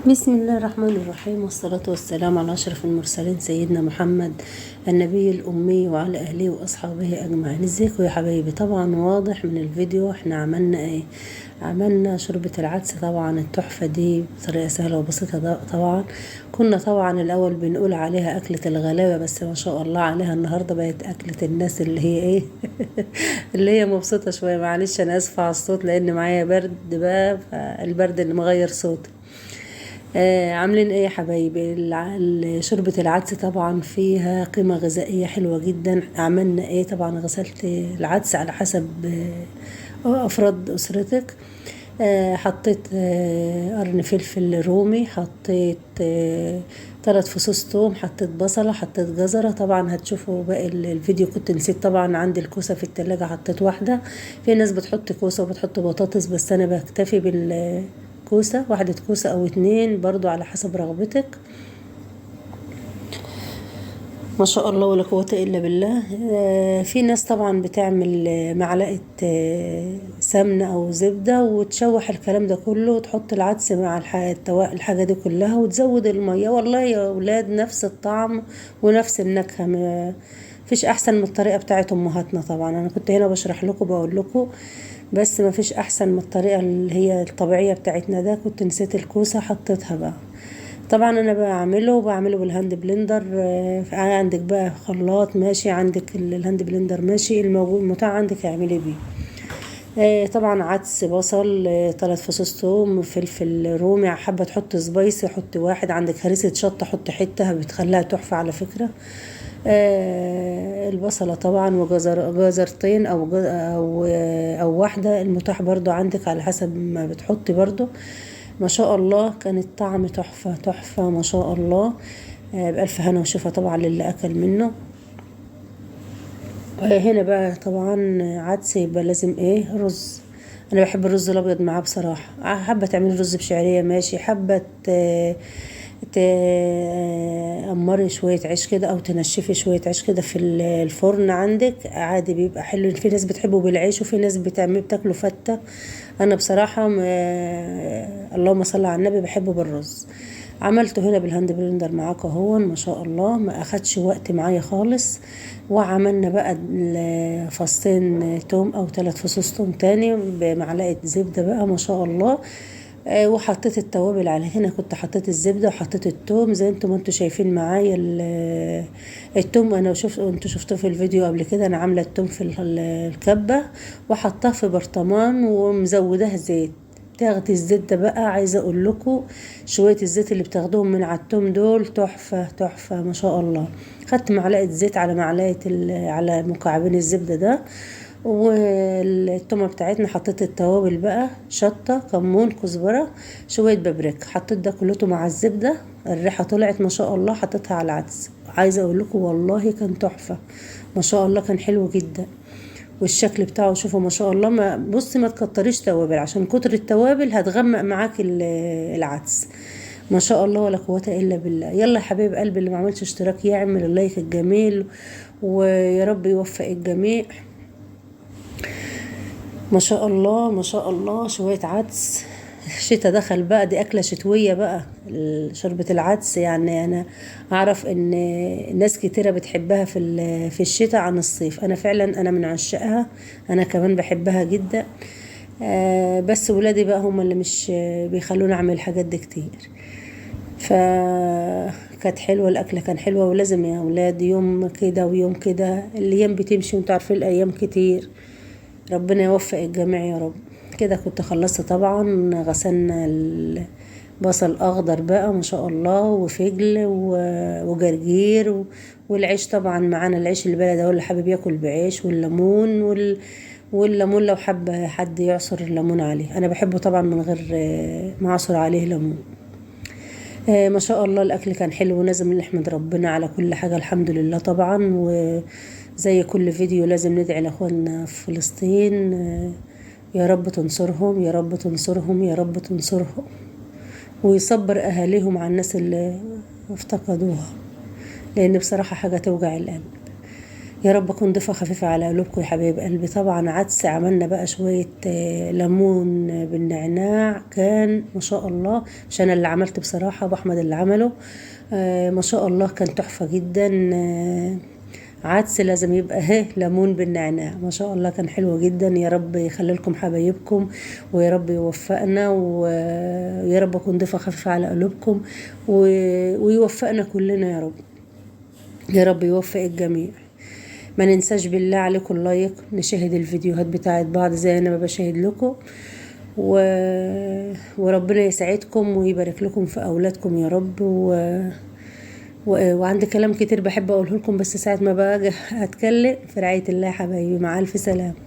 بسم الله الرحمن الرحيم، والصلاة والسلام على أشرف المرسلين سيدنا محمد النبي الأمي وعلى أهله وأصحابه أجمعين. ازيكم يا حبايبي؟ طبعا واضح من الفيديو احنا عملنا ايه. عملنا شوربة العدس، طبعا التحفة دي بطريقة سهلة وبسيطة. طبعا كنا طبعا الأول بنقول عليها أكلة الغلابة، بس ما شاء الله عليها النهاردة بقت أكلة الناس اللي هي ايه اللي هي مبسوطة شوية. معلش أنا آسفة على الصوت لأن معايا برد بقى، فالبرد اللي مغير صوتي. عاملين ايه يا حبايبي؟ شوربة العدس طبعا فيها قيمة غذائية حلوة جدا. عملنا ايه؟ طبعا غسلت العدس على حسب افراد اسرتك. حطيت قرن فلفل رومي، حطيت 3 فصوص توم، حطيت بصلة، حطيت جزرة. طبعا هتشوفوا باقي الفيديو. كنت نسيت طبعا، عندي الكوسة في التلاجة حطيت واحدة. في ناس بتحط كوسة وبتحط بطاطس، بس انا بكتفي كوسة واحدة، كوسة او 2 برضو على حسب رغبتك. ما شاء الله ولا قوة الا بالله. في ناس طبعا بتعمل معلقة سمنة او زبدة وتشوح الكلام ده كله وتحط العدس مع الحاجة دي كلها وتزود المية. والله يا اولاد نفس الطعم ونفس النكهة، فيش احسن من الطريقة بتاعت امهاتنا. طبعا انا كنت هنا بشرح لكم بقول لكم، بس ما فيش احسن من الطريقة اللي هي الطبيعية بتاعتنا. ده كنت نسيت الكوسة حطيتها بقى. طبعا انا بعمله بالهاند بلندر. عندك بقى خلاط ماشي، عندك الهاند بلندر ماشي، الموجود المتاح عندك اعملي بيه. طبعا عدس، بصل، 3 فصوص توم، فلفل رومي، حابه تحط سبايسي حط واحد، عندك هريسه شطه حط حته بتخليها تحفه على فكره. البصله طبعا، جزرتين او واحده، المتاح برضو عندك على حسب ما بتحطي برضو. ما شاء الله كان الطعم تحفه تحفه ما شاء الله. بألف هنا وشفا طبعا للي اكل منه. هنا بقى طبعا عدس، يبقى لازم ايه؟ رز. انا بحب الرز الابيض معاه بصراحه. حابه تعملي رز بشعريه ماشي، حابه تأمري شويه عيش كده او تنشفي شويه عيش كده في الفرن عندك عادي، بيبقى حلو. في ناس بتحبه بالعيش وفي ناس بتاكله فته. انا بصراحه اللهم صل على النبي بحبه بالرز. عملته هنا بالهاند بلندر معاك اهو. ما شاء الله ما اخدش وقت معايا خالص. وعملنا بقى فصين توم او 3 فصوص توم تاني بمعلقه زبده بقى ما شاء الله. وحطيت التوابل على هنا. كنت حطيت الزبده وحطيت التوم زي انتم ما انتم شايفين معايا. التوم انا انتوا شفتوه في الفيديو قبل كده. انا عامله التوم في الكبه وحطاه في برطمان ومزوداه زيت. تاخدي الزيت ده بقى، عايزه اقول لكم شويه الزيت اللي بتاخدوهم من على التوم دول تحفه تحفه ما شاء الله. خدت معلقه زيت على على مكعبين الزبده ده. والتومه بتاعتنا حطيت التوابل بقى، شطه، كمون، كزبره، شويه بابريكا. حطيت ده كلته مع الزبده. الريحه طلعت ما شاء الله. حطيتها على العدس. عايزه اقول لكم والله كان تحفه ما شاء الله، كان حلو جدا. والشكل بتاعه شوفوا ما شاء الله. ما بصي ما تكتريش توابل عشان كتر التوابل هتغمق معاك العدس. ما شاء الله ولا قوة الا بالله. يلا يا حبيب قلبي، اللي ما عملش اشتراك يعمل اللايك الجميل، ويا رب يوفق الجميع. ما شاء الله ما شاء الله. شوية عدس. الشتا دخل بقى، دي أكلة شتوية بقى شوربة العدس. يعني أنا أعرف إن ناس كتيرة بتحبها في الشتاء عن الصيف. أنا فعلا أنا من عشاقها. أنا كمان بحبها جدا. بس ولادي بقى هم اللي مش بيخلوني أعمل الحاجات دي كتير. فكانت حلوة الأكلة، كان حلوة. ولازم يا أولاد يوم كده ويوم كده، الأيام بتمشي وانتوا عارفين الأيام كتير. ربنا يوفق الجميع يا رب. كده كنت خلصت طبعا. غسلنا البصل اخضر بقى ما شاء الله، وفجل وجرجير والعيش طبعا معانا. العيش البلدي هو اللي حابب ياكل بعيش، والليمون والليمون لو حب حد يعصر الليمون عليه. انا بحبه طبعا من غير ما اعصر عليه ليمون. ما شاء الله الأكل كان حلو. ولازم نحمد ربنا على كل حاجة الحمد لله طبعا. وزي كل فيديو لازم ندعي لأخواننا في فلسطين. يا رب تنصرهم يا رب تنصرهم يا رب تنصرهم، ويصبر أهاليهم على الناس اللي افتقدوها، لأن بصراحة حاجة توجع القلب. يا رب اكون ضيفة خفيفة على قلوبكم يا حبايب قلبي. طبعا عدس، عملنا بقى شوية ليمون بالنعناع، كان ما شاء الله. مش انا اللي عملت بصراحة، ابو احمد اللي عمله. ما شاء الله كان تحفة جدا. عدس لازم يبقى ليمون بالنعناع، ما شاء الله كان حلو جدا. يا رب يخلي لكم حبايبكم، ويا رب يوفقنا، ويا رب اكون ضيفة خفيفة على قلوبكم، ويوفقنا كلنا يا رب. يا رب يوفق الجميع. ما ننساش بالله عليكم اللايك، نشاهد الفيديوهات بتاعت بعض زي انا ما بشاهد لكم، و... وربنا يسعدكم ويبارك لكم في اولادكم يا رب. وعندي كلام كتير بحب اقوله لكم، بس ساعة ما باجي اتكلم في رعاية الله يا حبايبي. مع الف سلامة.